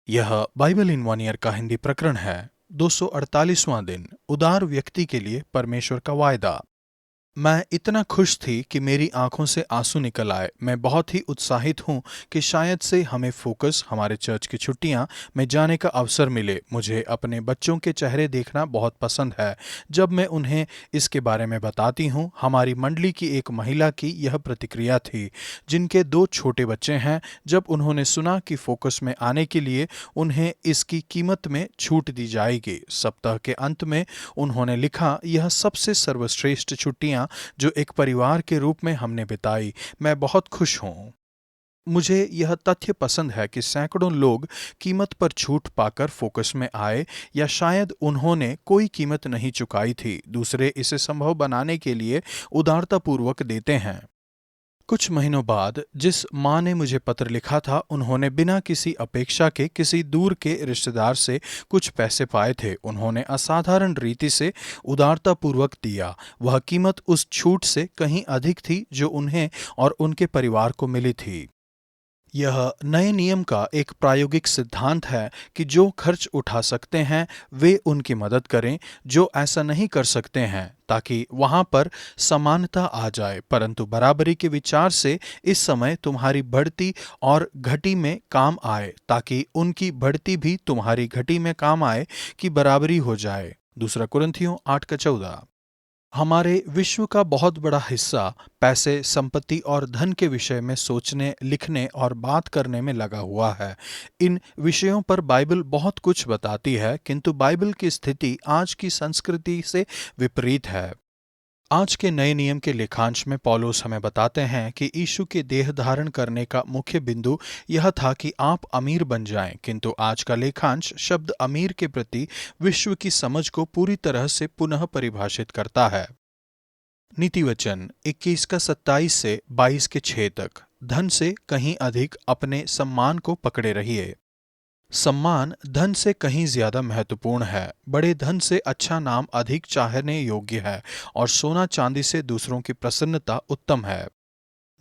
यह Bible in one year का हिंदी प्रकरण है। 248वां दिन, उदार व्यक्ति के लिए परमेश्वर का वायदा। मैं इतना खुश थी कि मेरी आंखों से आंसू निकल आए। मैं बहुत ही उत्साहित हूं कि शायद से हमें फोकस हमारे चर्च की छुट्टियां में जाने का अवसर मिले। मुझे अपने बच्चों के चेहरे देखना बहुत पसंद है जब मैं उन्हें इसके बारे में बताती हूं। हमारी मंडली की एक महिला की यह प्रतिक्रिया थी, जिनके 2 छोटे बच्चे हैं। जब उन्होंने सुना कि फोकस में आने के लिए उन्हें इसकी कीमत में छूट दी जाएगी। सप्ताह के अंत में उन्होंने लिखा, यह सबसे सर्वश्रेष्ठ छुट्टियां जो एक परिवार के रूप में हमने बिताई। मैं बहुत खुश हूं। मुझे यह तथ्य पसंद है कि सैकड़ों लोग कीमत पर छूट पाकर फोकस में आए, या शायद उन्होंने कोई कीमत नहीं चुकाई थी। दूसरे इसे संभव बनाने के लिए उदारतापूर्वक देते हैं। कुछ महीनों बाद जिस माँ ने मुझे पत्र लिखा था, उन्होंने बिना किसी अपेक्षा के किसी दूर के रिश्तेदार से कुछ पैसे पाए थे। उन्होंने असाधारण रीति से उदारतापूर्वक दिया। वह कीमत उस छूट से कहीं अधिक थी जो उन्हें और उनके परिवार को मिली थी। यह नए नियम का एक प्रायोगिक सिद्धांत है कि जो खर्च उठा सकते हैं वे उनकी मदद करें जो ऐसा नहीं कर सकते हैं, ताकि वहां पर समानता आ जाए। परंतु बराबरी के विचार से इस समय तुम्हारी बढ़ती और घटी में काम आए, ताकि उनकी बढ़ती भी तुम्हारी घटी में काम आए, कि बराबरी हो जाए। दूसरा कुरिन्थियों 8:14। हमारे विश्व का बहुत बड़ा हिस्सा पैसे, संपत्ति और धन के विषय में सोचने, लिखने और बात करने में लगा हुआ है। इन विषयों पर बाइबल बहुत कुछ बताती है, किंतु बाइबल की स्थिति आज की संस्कृति से विपरीत है। आज के नए नियम के लेखांश में पौलुस हमें बताते हैं कि यीशु के देह धारण करने का मुख्य बिंदु यह था कि आप अमीर बन जाएं, किंतु आज का लेखांश शब्द अमीर के प्रति विश्व की समझ को पूरी तरह से पुनः परिभाषित करता है। नीति वचन 21 का 27 से 22 के 6 तक। धन से कहीं अधिक अपने सम्मान को पकड़े रहिए। सम्मान धन से कहीं ज्यादा महत्वपूर्ण है। बड़े धन से अच्छा नाम अधिक चाहने योग्य है, और सोना चांदी से दूसरों की प्रसन्नता उत्तम है।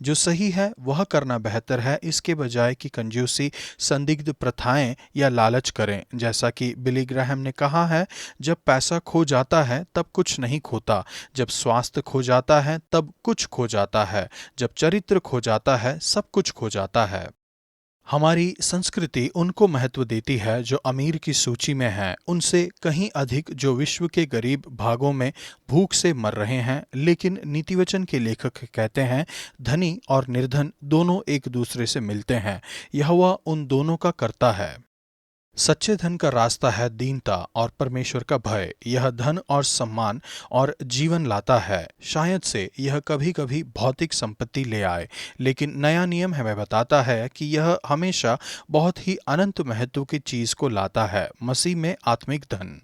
जो सही है वह करना बेहतर है, इसके बजाय कि कंजूसी, संदिग्ध प्रथाएं या लालच करें। जैसा कि बिली ग्राहम ने कहा है, जब पैसा खो जाता है तब कुछ नहीं खोता, जब स्वास्थ्य खो जाता है तब कुछ खो जाता है, जब चरित्र खो जाता है सब कुछ खो जाता है। हमारी संस्कृति उनको महत्व देती है जो अमीर की सूची में हैं, उनसे कहीं अधिक जो विश्व के गरीब भागों में भूख से मर रहे हैं। लेकिन नीतिवचन के लेखक कहते हैं, धनी और निर्धन दोनों एक दूसरे से मिलते हैं। यहोवा उन दोनों का कर्ता है। सच्चे धन का रास्ता है दीनता और परमेश्वर का भय। यह धन और सम्मान और जीवन लाता है। शायद से यह कभी कभी भौतिक संपत्ति ले आए, लेकिन नया नियम हमें बताता है कि यह हमेशा बहुत ही अनंत महत्व की चीज को लाता है, मसीह में आत्मिक धन।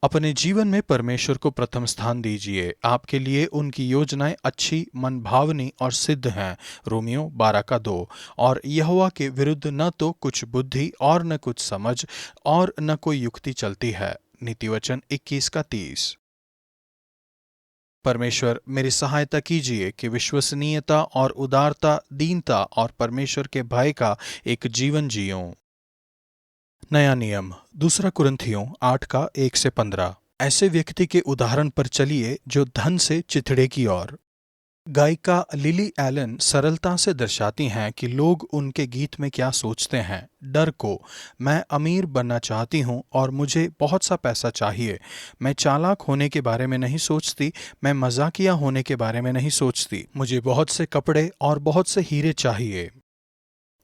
अपने जीवन में परमेश्वर को प्रथम स्थान दीजिए। आपके लिए उनकी योजनाएं अच्छी, मनभावनी और सिद्ध हैं। रोमियो 12:2। और यहोवा के विरुद्ध न तो कुछ बुद्धि और न कुछ समझ और न कोई युक्ति चलती है। नीतिवचन 21:30। परमेश्वर मेरी सहायता कीजिए कि विश्वसनीयता और उदारता, दीनता और परमेश्वर के भय का एक जीवन जियूं। नया नियम, दूसरा कुरिन्थियों 8 का 1 से 15। ऐसे व्यक्ति के उदाहरण पर चलिए जो धन से चिथड़े की ओर। गायिका लिली एलन सरलता से दर्शाती हैं कि लोग उनके गीत में क्या सोचते हैं। डर को, मैं अमीर बनना चाहती हूँ और मुझे बहुत सा पैसा चाहिए। मैं चालाक होने के बारे में नहीं सोचती, मैं मजाकिया होने के बारे में नहीं सोचती। मुझे बहुत से कपड़े और बहुत से हीरे चाहिए।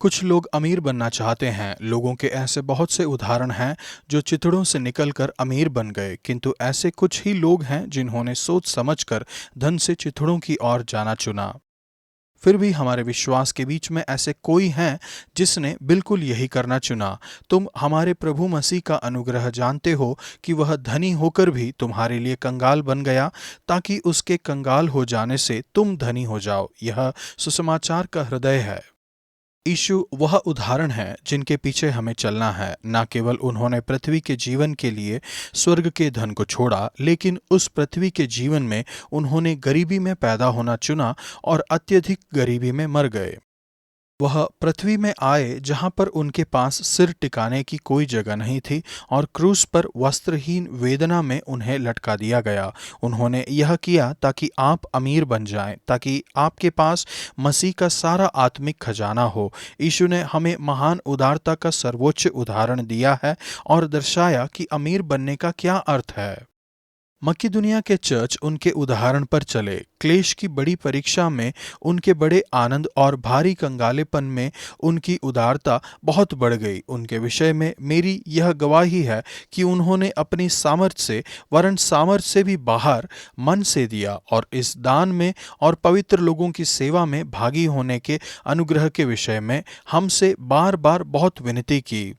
कुछ लोग अमीर बनना चाहते हैं। लोगों के ऐसे बहुत से उदाहरण हैं जो चिथड़ों से निकलकर अमीर बन गए, किंतु ऐसे कुछ ही लोग हैं जिन्होंने सोच समझकर धन से चिथड़ों की ओर जाना चुना। फिर भी हमारे विश्वास के बीच में ऐसे कोई हैं जिसने बिल्कुल यही करना चुना। तुम हमारे प्रभु मसीह का अनुग्रह जानते हो कि वह धनी होकर भी तुम्हारे लिए कंगाल बन गया, ताकि उसके कंगाल हो जाने से तुम धनी हो जाओ। यह सुसमाचार का हृदय है। यीशु वह उदाहरण है जिनके पीछे हमें चलना है। न केवल उन्होंने पृथ्वी के जीवन के लिए स्वर्ग के धन को छोड़ा, लेकिन उस पृथ्वी के जीवन में उन्होंने गरीबी में पैदा होना चुना और अत्यधिक गरीबी में मर गए। वह पृथ्वी में आए जहां पर उनके पास सिर टिकाने की कोई जगह नहीं थी और क्रूस पर वस्त्रहीन वेदना में उन्हें लटका दिया गया। उन्होंने यह किया ताकि आप अमीर बन जाएं, ताकि आपके पास मसीह का सारा आत्मिक खजाना हो। यीशु ने हमें महान उदारता का सर्वोच्च उदाहरण दिया है और दर्शाया कि अमीर बनने का क्या अर्थ है। मक्की दुनिया के चर्च उनके उदाहरण पर चले। क्लेश की बड़ी परीक्षा में उनके बड़े आनंद और भारी कंगालेपन में उनकी उदारता बहुत बढ़ गई। उनके विषय में मेरी यह गवाही है कि उन्होंने अपनी सामर्थ्य से वरन सामर्थ्य से भी बाहर मन से दिया और इस दान में और पवित्र लोगों की सेवा में भागी होने के अनुग्रह के विषय में हमसे बार बार बहुत विनती की।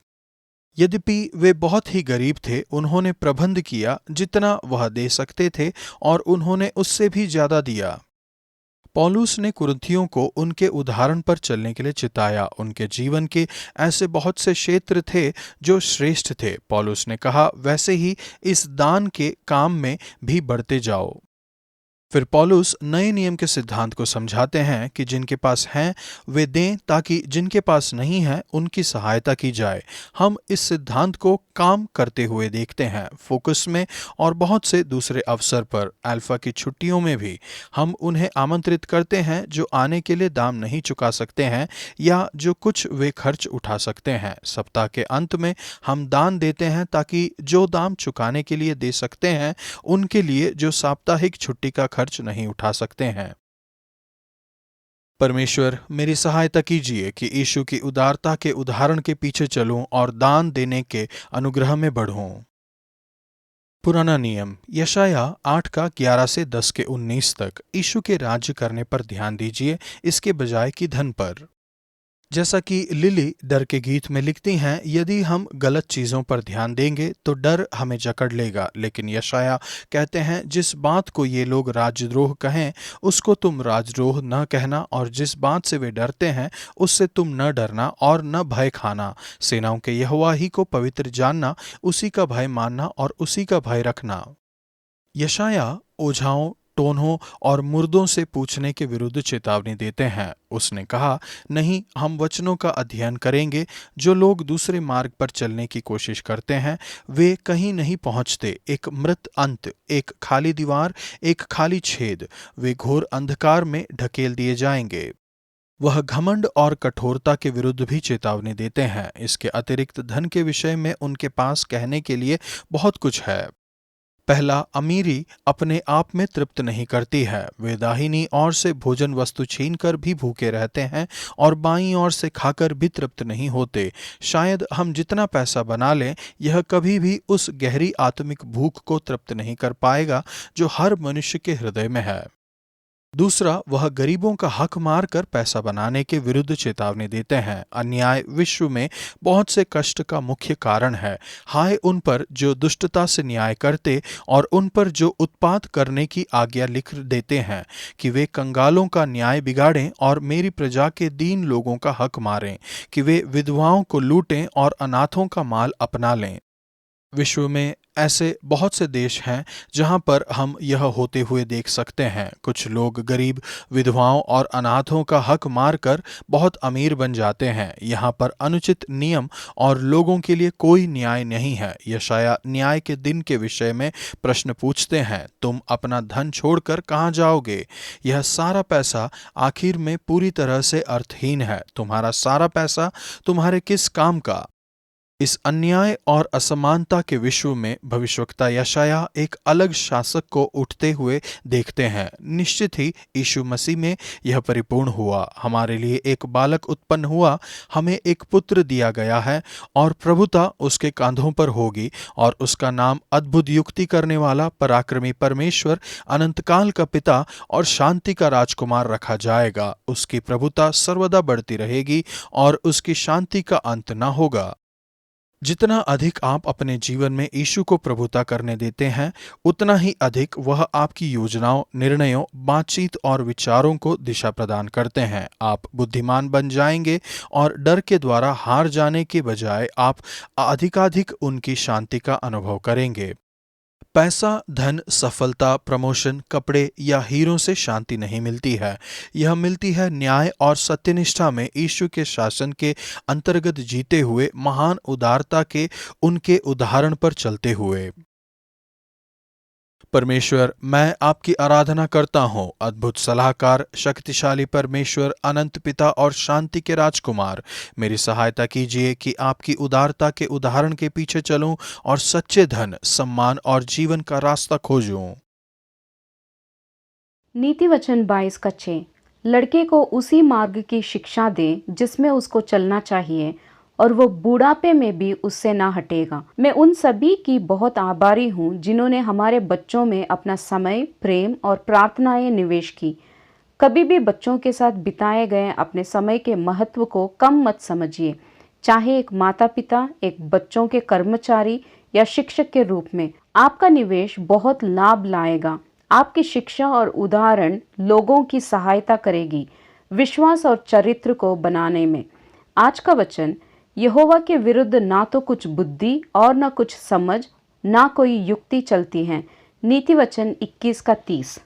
यद्यपि वे बहुत ही गरीब थे, उन्होंने प्रबंध किया जितना वह दे सकते थे और उन्होंने उससे भी ज्यादा दिया। पौलुस ने कुरिन्थियों को उनके उदाहरण पर चलने के लिए चिताया। उनके जीवन के ऐसे बहुत से क्षेत्र थे जो श्रेष्ठ थे। पौलुस ने कहा, वैसे ही इस दान के काम में भी बढ़ते जाओ। फिर पौलुस नए नियम के सिद्धांत को समझाते हैं कि जिनके पास हैं वे दें ताकि जिनके पास नहीं है उनकी सहायता की जाए। हम इस सिद्धांत को काम करते हुए देखते हैं। फोकस में और बहुत से दूसरे अवसर पर, अल्फा की छुट्टियों में भी हम उन्हें आमंत्रित करते हैं जो आने के लिए दाम नहीं चुका सकते हैं या जो कुछ वे खर्च उठा सकते हैं। सप्ताह के अंत में हम दान देते हैं ताकि जो दाम चुकाने के लिए दे सकते हैं उनके लिए जो साप्ताहिक छुट्टी का खर्च नहीं उठा सकते हैं। परमेश्वर मेरी सहायता कीजिए कि यीशु की उदारता के उदाहरण के पीछे चलूं और दान देने के अनुग्रह में बढ़ूं। पुराना नियम यशाया 8 का 11 से 10 के 19 तक। यीशु के राज्य करने पर ध्यान दीजिए, इसके बजाय कि धन पर। जैसा कि लिली डर के गीत में लिखती हैं, यदि हम गलत चीज़ों पर ध्यान देंगे तो डर हमें जकड़ लेगा। लेकिन यशाया कहते हैं, जिस बात को ये लोग राजद्रोह कहें उसको तुम राजद्रोह न कहना, और जिस बात से वे डरते हैं उससे तुम न डरना और न भय खाना। सेनाओं के यहोवा ही को पवित्र जानना, उसी का भय मानना और उसी का भय रखना। यशाया ओझाओं, टोन्हों और मुर्दों से पूछने के विरुद्ध चेतावनी देते हैं। उसने कहा, नहीं, हम वचनों का अध्ययन करेंगे। जो लोग दूसरे मार्ग पर चलने की कोशिश करते हैं वे कहीं नहीं पहुंचते। एक मृत अंत, एक खाली दीवार, एक खाली छेद, वे घोर अंधकार में ढकेल दिए जाएंगे। वह घमंड और कठोरता के विरुद्ध भी चेतावनी देते हैं। इसके अतिरिक्त धन के विषय में उनके पास कहने के लिए बहुत कुछ है। पहला, अमीरी अपने आप में तृप्त नहीं करती है। वे दाहिनी ओर से भोजन वस्तु छीनकर भी भूखे रहते हैं और बाईं ओर से खाकर भी तृप्त नहीं होते। शायद हम जितना पैसा बना लें, यह कभी भी उस गहरी आत्मिक भूख को तृप्त नहीं कर पाएगा जो हर मनुष्य के हृदय में है। दूसरा, वह गरीबों का हक मारकर पैसा बनाने के विरुद्ध चेतावनी देते हैं। अन्याय विश्व में बहुत से कष्ट का मुख्य कारण है। हाय उन पर जो दुष्टता से न्याय करते और उन पर जो उत्पात करने की आज्ञा लिख देते हैं कि वे कंगालों का न्याय बिगाड़ें और मेरी प्रजा के दीन लोगों का हक मारें, कि वे विधवाओं को लूटें और अनाथों का माल अपना लें। विश्व में ऐसे बहुत से देश हैं जहां पर हम यह होते हुए देख सकते हैं। कुछ लोग गरीब विधवाओं और अनाथों का हक मारकर बहुत अमीर बन जाते हैं। यहाँ पर अनुचित नियम और लोगों के लिए कोई न्याय नहीं है। यशाया न्याय के दिन के विषय में प्रश्न पूछते हैं, तुम अपना धन छोड़कर कहाँ जाओगे? यह सारा पैसा आखिर में पूरी तरह से अर्थहीन है। तुम्हारा सारा पैसा तुम्हारे किस काम का? इस अन्याय और असमानता के विश्व में भविष्यवक्ता यशाया एक अलग शासक को उठते हुए देखते हैं। निश्चित ही यीशु मसीह में यह परिपूर्ण हुआ। हमारे लिए एक बालक उत्पन्न हुआ, हमें एक पुत्र दिया गया है और प्रभुता उसके कांधों पर होगी और उसका नाम अद्भुत युक्ति करने वाला, पराक्रमी परमेश्वर, अनंतकाल का पिता और शांति का राजकुमार रखा जाएगा। उसकी प्रभुता सर्वदा बढ़ती रहेगी और उसकी शांति का अंत न होगा। जितना अधिक आप अपने जीवन में यीशु को प्रभुता करने देते हैं, उतना ही अधिक वह आपकी योजनाओं, निर्णयों, बातचीत और विचारों को दिशा प्रदान करते हैं। आप बुद्धिमान बन जाएंगे और डर के द्वारा हार जाने के बजाय आप अधिकाधिक उनकी शांति का अनुभव करेंगे। पैसा, धन, सफलता, प्रमोशन, कपड़े या हीरों से शांति नहीं मिलती है। यह मिलती है न्याय और सत्यनिष्ठा में यीशु के शासन के अंतर्गत जीते हुए महान उदारता के उनके उदाहरण पर चलते हुए। परमेश्वर, मैं आपकी आराधना करता हूँ। अद्भुत सलाहकार, शक्तिशाली परमेश्वर, अनंत पिता और शांति के राजकुमार, मेरी सहायता कीजिए कि आपकी उदारता के उदाहरण के पीछे चलूं और सच्चे धन, सम्मान और जीवन का रास्ता खोजूं। नीति वचन 22 का 6। लड़के को उसी मार्ग की शिक्षा दे जिसमें उसको चलना चाहिए, और वो बुढ़ापे में भी उससे ना हटेगा। मैं उन सभी की बहुत आभारी हूँ जिन्होंने हमारे बच्चों में अपना समय, प्रेम और प्रार्थनाएं निवेश की। कभी भी बच्चों के साथ बिताए गए अपने समय के महत्व को कम मत समझिए, चाहे एक माता पिता, एक बच्चों के कर्मचारी या शिक्षक के रूप में। आपका निवेश बहुत लाभ लाएगा। आपकी शिक्षा और उदाहरण लोगों की सहायता करेगी विश्वास और चरित्र को बनाने में। आज का वचन, यहोवा के विरुद्ध ना तो कुछ बुद्धि और ना कुछ समझ, ना कोई युक्ति चलती है। नीति वचन 21 का 30।